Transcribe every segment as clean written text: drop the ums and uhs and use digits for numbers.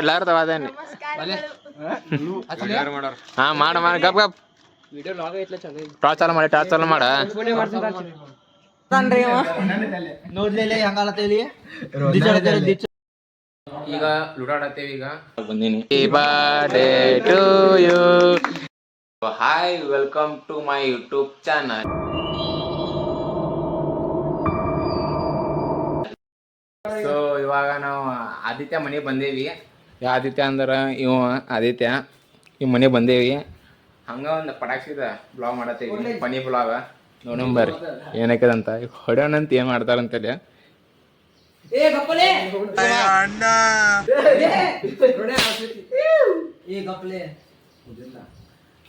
ಎಲ್ಲಾರು ತವಾದೇನಿ ಹಾ ಮಾಡ ಗಪ್ ಗಪ್ ಟಾರ್ಚ್ ಚಾಲು ಮಾಡ ಈಗ ಲುಡಾಡತ್ತೇವಿ ಈಗ ಬಂದೀನಿ birthday to you hi welcome to my YouTube channel. So ಇವಾಗ ನಾವು ಆದಿತ್ಯ ಮನೆಗೆ ಬಂದೇವಿ. ಆದಿತ್ಯ ಅಂದ್ರೆ ಇವ ಆದಿತ್ಯ ಇವ್ ಮನೆಗೆ ಬಂದೇವಿ. ಹಂಗ ಒಂದು ಪಟಾಕ್ಷಿದ ಬ್ಲಾಗ್ ಮಾಡತ್ತೇವಿ, ಫನಿ ಬ್ಲಾಗ್ ನೋಡೋಣ ಬರ್ರಿ ಏನಕ್ಕದಂತ. ಹೊಡೆಯೋಣಂತ ಏನ್ ಮಾಡ್ತಾರಂತಲ್ಲಿ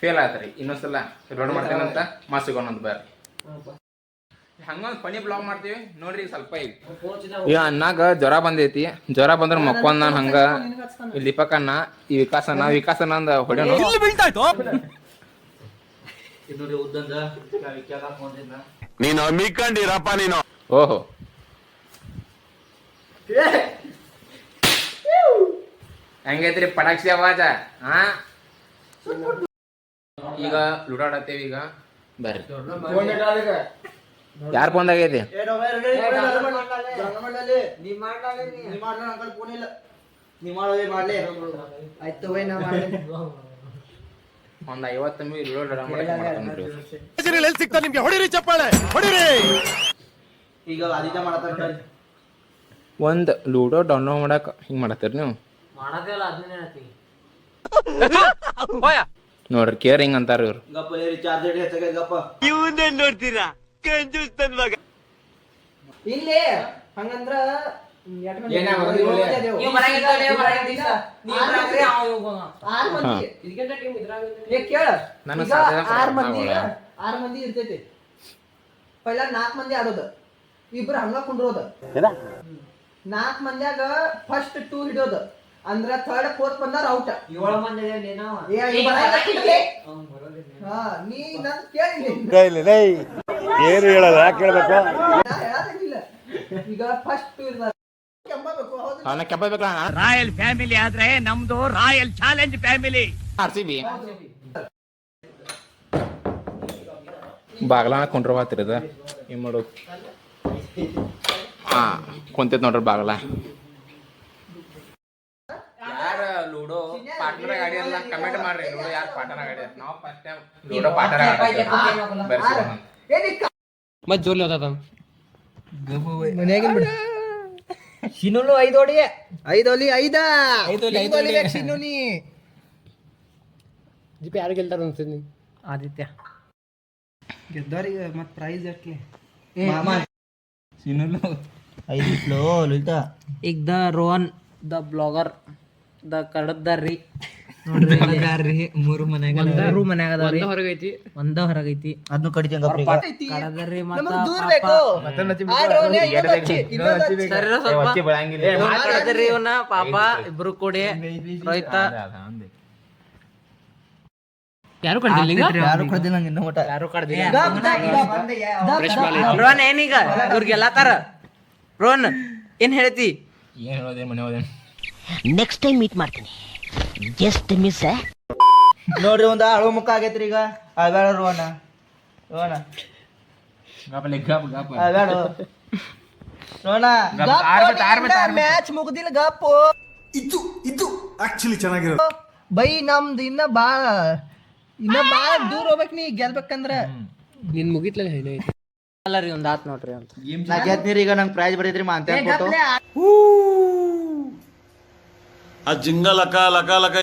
ಫೇಲ್ ಆತ್ರಿ. ಇನ್ನೊಂದ್ಸಲ ರೋಡ್ ಮಾಡ್ತೇನಂತ ಮಾಸಿಗೋಣಂತ ಬರ್ರಿ. ಹಂಗೊಂದು ಫನಿ ಬ್ಲಾಗ್ ಮಾಡ್ತೀವಿ ನೋಡ್ರಿ. ಸ್ವಲ್ಪ ಈಗ ಅನ್ನಾಗ ಜ್ವರ ಬಂದೈತಿ. ಜ್ವರ ಬಂದ್ರ ಮಕ್ಕೊಂದ್ ನಾನು ಹಂಗ ಈ ಲಿಪಕನ್ನ ಈ ವಿಕಾಸನ ಅಂದ ಹೊಡೆಯೋಣ. ನೀನು ಅಮ್ಮಿಕೊಂಡಿರಪ್ಪ ನೀನು. ಓಹೋ ಹೆಂಗೈತ್ರಿ ಪಟಾಕ್ಷಿ ಅವಾಜ. ಹಾ ಈಗ ಲುಡಾಡತ್ತೇವಿ ಈಗ ಬರ್ರಿ. ಯಾರ ಫೋನ್ದಾಗೈತಿ? ಒಂದ್ 50 ನಿಮ್ಗೆ ಹೊಡಿರಿ ಚಪ್ಪಾಳೆ ಹೊಡಿರಿ. ಈಗ ಆದಿತ್ಯ ಮಾಡತ್ತಾರ ಒಂದ್ ಲೂಡೋ ಡೌನ್ಲೋಡ್ ಮಾಡಕ್ ಹಿಂಗ್ ಮಾಡತ್ತೀರಿ ನೀವು ನೋಡ್ರಿ. ಕೇರ್ ಹಿಂಗ್ ಅಂತಾರ ಇವ್ರು. ನೋಡ್ತೀರಾ ಇಲ್ಲಿ ಹಂಗಂದ್ರ ಆರ್ ಮಂದಿ ಇರ್ತೈತಿ. ಪೈಲ 4 ಮಂದಿ ಆಡೋದು, ಇಬ್ರು ಹಂಗ ಕುಂಡ್ರೋದು. 4 ಮಂದಿಯಾಗ ಫಸ್ಟ್ 2 ಹಿಡಿಯೋದು ಅಂದ್ರ ಥರ್ಡ್ ಫೋರ್ತ್ ಬಂದಾರ ಔಟ್. 7 ಮಂದಿ ಏನು ಹೇಳಲ್ಲ, ಯಾಕೆ ಹೇಳ್ಬೇಕು? ಈಗ ಫಸ್ಟ್ ರಾಯಲ್ ಫ್ಯಾಮಿಲಿ ಆದ್ರೆ ನಮ್ದು ರಾಯಲ್ ಚಾಲೆಂಜ್ ಫ್ಯಾಮಿಲಿ. RCB ಬಾಗ್ಲ ಕುಂಡ್ರವಾತಿರದ ಏನ್ ಮಾಡೋದು. ಹಾ ಕುಂತೈತ್ ನೋಡ್ರಿ ಬಾಗ್ಲ. ಯಾರ ಲೂಡೋ ಪಾರ್ಟ್ನರ್ ಗಾಡಿ ಅಲ್ಲ ಕಮೆಂಟ್ ಮಾಡ್ರಿ. ಲೂಡೋ ಯಾರು ಪಾರ್ಟ್ನರ್ ಗಾಡಿ ಅಂತ. ನಾವು ಫಸ್ಟ್ ಟೈಮ್ ಲೂಡೋ ಪಾರ್ಟ್ನರ್ ಮತ್ ಜೋರ್ಲಿ ಹೋದ ಮನ್ಯಾಗಿನ್ ಬಿಡ. ಶಿನುನು 5 ಓಡಿ 5 ಓಲಿ 5 ಶಿನುನಿ ಜಿಪಿ ಯಾರು ಗೆಲ್ತಾರ ಅನ್ಸುತ್ತೆ? ಆದಿತ್ಯ ಗೆದ್ದವರಿಗೆ ಮತ್ ಪ್ರೈಸ್ ಎಟ್ಲಿ ಸಿನುಲು 5 ಫ್ಲೋ ಲಲಿತಾ. ಈಗ ದ ರೋಹನ್ ದ ಬ್ಲಾಗರ್ ದ ಕಡದ್ದಾರ್ರಿ ನೋಡ್ರಿ 3 ಮನ್ಯಾಗ ಒಂದ ಹೊರಗೈತಿ ಒಂದ ಹೊರಗೈತಿ ಅದನ್ನು ಕಡಿತಂಗ ಕಡದರ್ರಿ ಕಡದರ್ರಿ ಇವನ್ನ ಪಾಪ ಇಬ್ರು ಕೂಡಿ ರೋಹಿತ ಯಾರು ಕಡ್ದಿಲ್ಲ ಯಾರು ಕಡ್ದಿಲ್ಲ. ರೋಹನ್ ಏನೀಗ ಇವ್ರಿಗೆಲ್ಲತಾರ. ರೋಹನ್ ಏನ್ ಹೇಳ್ತಿ? ಏನ್ ಹೇಳೋದೇ ಮನೆ ಹೋದೇನು. ನೆಕ್ಸ್ಟ್ ಟೈಮ್ ಮೀಟ್ ಮಾಡ್ತೀನಿ, ಜಸ್ಟ್ ಮಿಸ್. ನೋಡ್ರಿ ಒಂದ್ ಅಳು ಮುಖ ಆಗೈತ್ರಿ ಈಗ. ಅವೇಳ ರೋಣ ರೋಣ ಮ್ಯಾಚ್ ಮುಗ್ದಿಲ್ಲ ಗಪ್ಪು. ಇದು ಆಕ್ಚುಲಿ ಚೆನ್ನಾಗಿರೋದು ಬೈ. ನಮ್ದು ಇನ್ನ ಬಾಳ ದೂರ ಹೋಗ್ಬೇಕ್. ನೀ ಗೆಲ್ಬೇಕಂದ್ರ ನಿನ್ ಮುಗಿತ್ಲ ಅಲ್ಲರಿ ಒಂದ್ ಆತ್ ನೋಡ್ರಿ ಅಂತ ನಾ ಗೆದ್ನಿರಿ. ಈಗ ನಂಗೆ ಪ್ರೈಸ್ ಬರೈತ್ರಿ ಮಾಂತ ಆ ಜಿಂಗ ಲಕ ಲಕ ಲಕ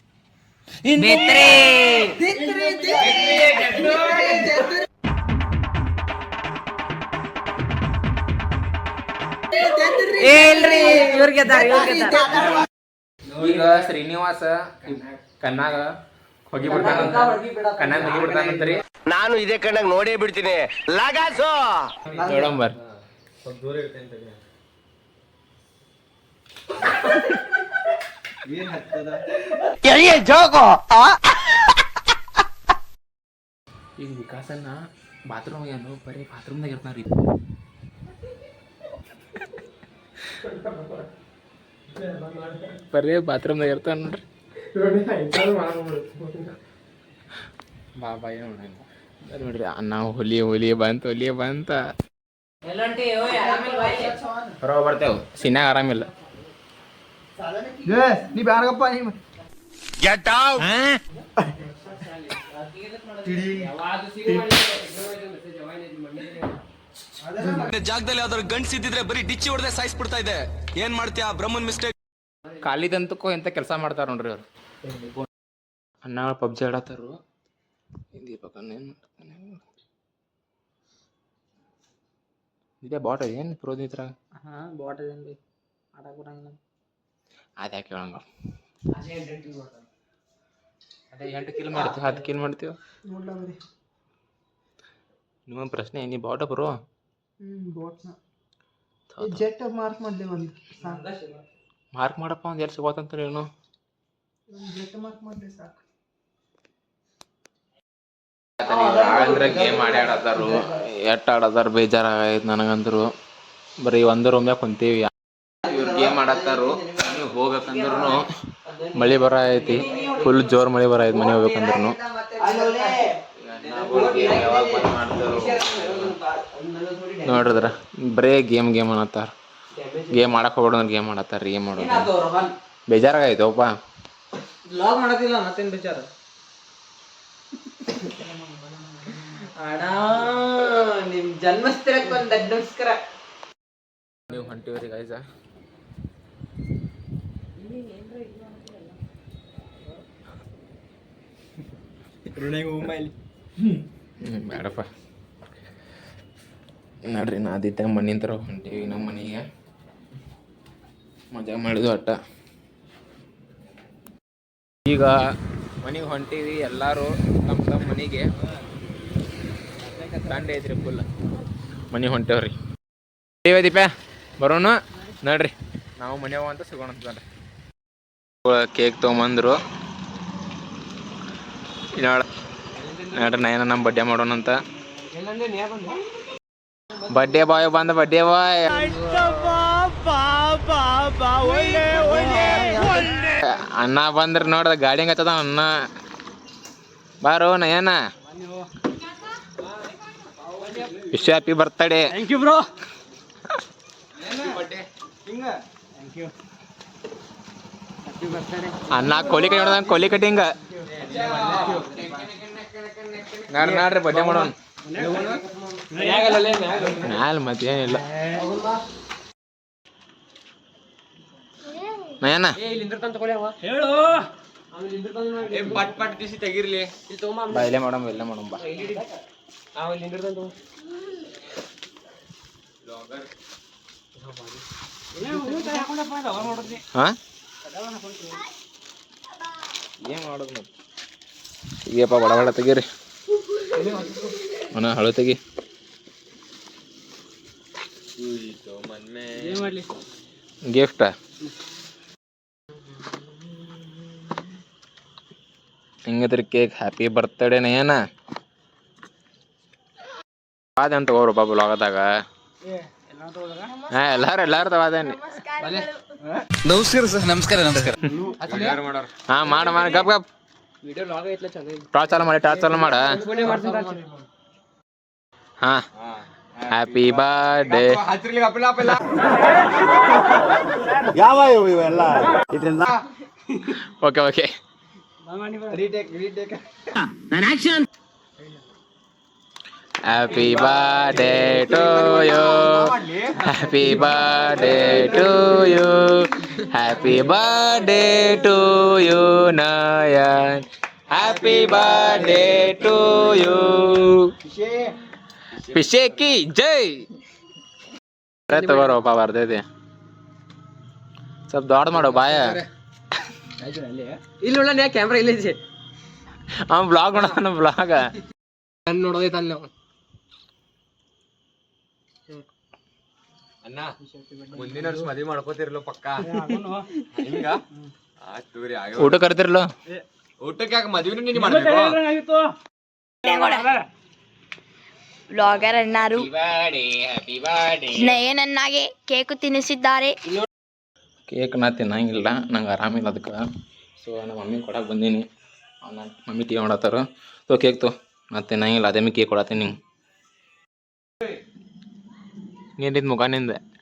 ಈಗ ಶ್ರೀನಿವಾಸ ಕಣ್ಣಾಗ ಹೋಗಿ ಬಿಡ್ತಾನಂತ್ರಿ. ನಾನು ಇದೇ ಕಣ್ಣಾಗ ನೋಡೇ ಬಿಡ್ತೀನಿ. ಲಗಾಸು ನೋಡಂಬರ್ ಈಗ ವಿಕಾಸನ್ನ ಬಾತ್ರೂಮ್ ಏನು ಬರೀ ಬಾತ್ರೂಮ್ದಾಗ ಇರ್ತಾರ. ಬರೀ ಬಾತ್ರೂಮ್ದಾಗ ಇರ್ತಾನ ನೋಡ್ರಿ ಬಾಬಾ ನೋಡ್ರಿ ಅನ್ನ ಹುಲಿ ಬಂತ ಹೊರಗೆ ಬರ್ತೇವೆ ಸಿನ್ಯಾಗ ಆರಾಮಿಲ್ಲ ನೀ ಬ್ಯಾಡಗಪ್ಪ ನೀ ಗೆಟ್ ಔಟ್ ಜಾಗದಲ್ಲಿ ಯಾವ್ದಾದ್ರು ಗಂಡ್ಸಿದ್ರೆ ಬರೀ ಡಿಚ್ಚಿ ಹೊಡೆದೇ ಸಾಯಿಸ್ಬಿಡ್ತಾ ಇದೆ. ಏನ್ ಮಾಡ್ತೀಯಾ ಬ್ರಹ್ಮನ್ ಮಿಸ್ಟೇಕ್. ಖಾಲಿದಂತಕ್ಕೂ ಎಂತ ಕೆಲಸ ಮಾಡ್ತಾರ ನೋಡ್ರಿ ಅವ್ರು ಅನ್ನ ಪಬ್ಜಿ ಆಡತ್ತಾರು ದೀಪಕ್ ಇದೇ ಬಾಟ್ ಏನು ಪ್ರೋದಿತ್ರ ಹಾಂ ಬಾಟ್ ಅದೇನು ಬೈ ಆಡಕ್ಕೆ ಬರಂಗಿಲ್ಲ ಅದೇ ಯಾಕೆ ಹೇಳಂಗ ಅದೇ 8 ಕಿಲ್ ಮಾಡ್ತೀವಿ 10 ಕಿಲ್ ಮಾಡ್ತೀವಿ ನೋಡ್ಲ ಬರೀ ನಿಮ್ಮ ಪ್ರಶ್ನೆ ನೀ ಬಾಟ ಬರೋ ಬೋಟ್ನ ಜೆಟ್ ಮಾರ್ಕ್ ಮಾಡ್ಲಿ ಒಂದು ಮಾರ್ಕ್ ಮಾಡಪ್ಪ ಒಂದು ಎರಡು ಸಿಗೋತಂತ ಏನು ಜೆಟ್ ಮಾರ್ಕ್ ಮಾಡ್ಲಿ ಸಾಕು ಅಂದ್ರೆ ಗೇಮ್ ಆಡತ್ತಾರು ಎಟ್ ಆಡತ್ತಾರ ಬೇಜಾರಾಗೈತೆ ನನಗಂದ್ರು ಬರೀ ಒಂದು ರೂಮ್ಯಾಗ ಕುಂತೀವಿ ಇವ್ರು ಗೇಮ್ ಆಡತ್ತಾರು ನೀವು ಹೋಗ್ಬೇಕಂದ್ರು ಮಳೆ ಬರ ಐತಿ ಫುಲ್ ಜೋರ್ ಮಳೆ ಬರ ಐತಿ ಮನೆ ಹೋಗ್ಬೇಕಂದ್ರು ಯಾವಾಗ ಬಂದ್ ಮಾಡ್ತಾರೋ ನೋಡಿದ್ರ ಬರೇ ಗೇಮ್ ಅನ್ನತ್ತಾರ ಗೇಮ್ ಆಡಕ್ ಹೋಗ್ಬಿಡ ಗೇಮ್ ಆಡತ್ತಾರ ಏನ್ ಮಾಡೋದು ಬೇಜಾರಾಗೈತೋಪ್ಪ ಬ್ಲಾಗ್ ಮಾಡತ್ತಿಲ್ಲ ಮತ್ತೇನು ವಿಚಾರ ಅಣ್ಣ ನಿಮ್ ಜನ್ಮಸ್ಥಳಕ್ಕೆ ಒಂದು ನಮಸ್ಕಾರ ನೀವು ಹೊಂಟಿವ್ರಿ ಗೈಸ ಬೇಡಪ್ಪ ನೋಡ್ರಿ ನಾ ಆದಿತ್ಯ ಮಣ್ಣಿನ ಥರ ಹೊಂಟೀವಿ ನಮ್ಮ ಮನೆಗೆ ಮಜಾ ಮಾಡಿದ್ವು ಅಟ್ಟ ಈಗ ಮನೆಗೆ ಹೊಂಟೀವಿ ಎಲ್ಲರೂ ತಮ್ಮ ಮನೆಗೆ ದಂಡ ಐತ್ರಿ ಫುಲ್ ಮನೆ ಹೊಂಟೇವ್ರಿ ದೀಪ ಬರೋಣ ನೋಡ್ರಿ ನಾವು ಮನೆಯವ ಅಂತ ಸಿಗೋಣ ಅಂತ ಕೇಕ್ ತೊಗೊಂಬಂದ್ರು ನೋಡ್ರಿ ನಯನ ನಮ್ಮ ಬಡ್ಡೆ ಮಾಡೋಣಂತ ಬಡ್ಡೆ ಬಾಯ್ ಬಡ್ಡೆ ಬಾಯ್ ಅಣ್ಣ ಬಂದ್ರಿ ನೋಡ್ದ ಗಾಡಿ ಹತ್ತದ ಅಣ್ಣ ಬಾರೋ Nayana wish happy birthday thank you bro ಅಣ್ಣ ಕೋಲಿ ಕಟ್ಟಿ ನೋಡ್ದಂಗ ಕೋಲಿ ಕಟ್ಟಿಂಗ ನೋಡ್ರಿ ಬಡ್ಡೆ ಮಾಡೋಣ ಮ್ಯಾಲ ಮತ್ತೇನಿಲ್ಲ ನಯನ ಬಾ ಇಲ್ಲೇ ಮಾಡಮ್ ಬಾ ಹಾ ಏನ್ ಮಾಡೋದು ಮತ್ತೆ ಈಗಪ್ಪ ಬಡ ತೆಗೀರಿ ಹಳು ತೆಗಿ ಗಿಫ್ಟ್ ಹಿಂಗದ್ರಿ ಕೇಕ್ ಹ್ಯಾಪಿ ಬರ್ತಡೇ ನಯನ ಅದಂತ ತಗೋರು ಬಾಬು ಲಾಗದಾಗ ಹಾ ಎಲ್ಲಾರು ತಗೋದೇನಿ ನಮಸ್ಕಾರ ಸರ್ ನಮಸ್ಕಾರ ಹಾ ಮಾಡ ಗಪ್ ಗಪ್ ಟಾರ್ಚ್ ಚಾಲು ಮಾಡ ಹಾ happy birthday okay Happy birthday to you. Happy birthday to you. Happy birthday to you, Nayan. Happy birthday to you. Pishe ki jai. अरे तगो पा ಬರ್ದೈತಿ ಸ್ವಲ್ಪ ದೊಡ್ಡ ಮಾಡೋ ಬಾಯ ಇಲ್ಲಿ ನೋಡ ಕ್ಯಾಮ್ರಾ ಇಲ್ಲಿದೆ ಅವ್ನು ಬ್ಲಾಗ್ ಮಾಡೋಣ ಬ್ಲಾಗ ನೋಡೋದೈತ ಅಲ್ಲಿ ಅಣ್ಣ ಮುಂದಿನ ವರ್ಷ ಮದುವೆ ಮಾಡ್ಕೋತಿರ್ಲೋ ಪಕ್ಕ ಊಟ ಕರ್ತಿರ್ಲೋ ಊಟಕ್ಕೆ ಯಾಕೆ ಮದುವೆ ನೀನು ಮಾಡ್ಬೇಕು ಬ್ಲಾಗರ್ ಅಣ್ಣಾರು ನಯನನ್ನಾಗೆ ಕೇಕು ತಿನ್ನಿಸಿದ್ದಾರೆ. ಕೇಕ್ ನಾ ತಿನ್ನಂಗಿಲ್ಲ, ನಂಗೆ ಆರಾಮಿಲ್ಲ ಅದಕ್ಕೆ. ಸೊ ನಮ್ಮ ಮಮ್ಮಿ ಕೊಡಕ್ಕೆ ಬಂದೀನಿ. ನನ್ನ ಮಮ್ಮಿ ಟೀ ಮಾಡತ್ತಾರ. ಸೊ ಕೇಕ್ ತೋ, ನಾ ತಿನ್ನಂಗಿಲ್ಲ, ಅದೇ ಕೇಕ್ ಕೊಡತ್ತೀನಿ ನಿಂಗೆ. ಏನಿದ್ ಮುಖ ನಿಂದೆ?